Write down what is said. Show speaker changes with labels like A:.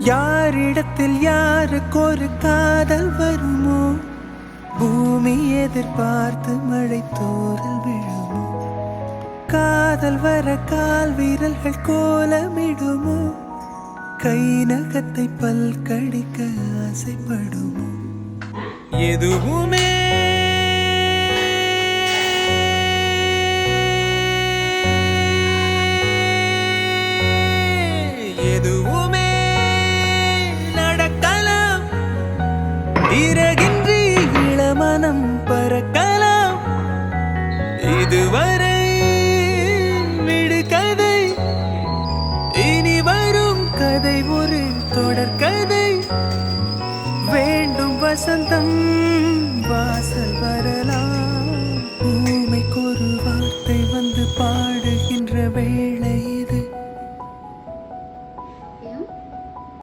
A: யாரிடத்தில் யாருக்கு ஒரு காதல் வருமோ, பூமி எதிர்பார்த்து மழை தூறல் விழுமோ, காதல் வர கால் வீரல்கள் கோலமிடுமோ, கை நகத்தை பல் கடிக்க ஆசைப்படுமோ, எதுவுமே எதுவுமே நடக்கலாம், இறகின்றி இளமனம் பறக்கலாம், இதுவரை விடுகதை, இனி வரும் கதை ஒரு தொடர்கதை, வேண்டும் வசந்தம்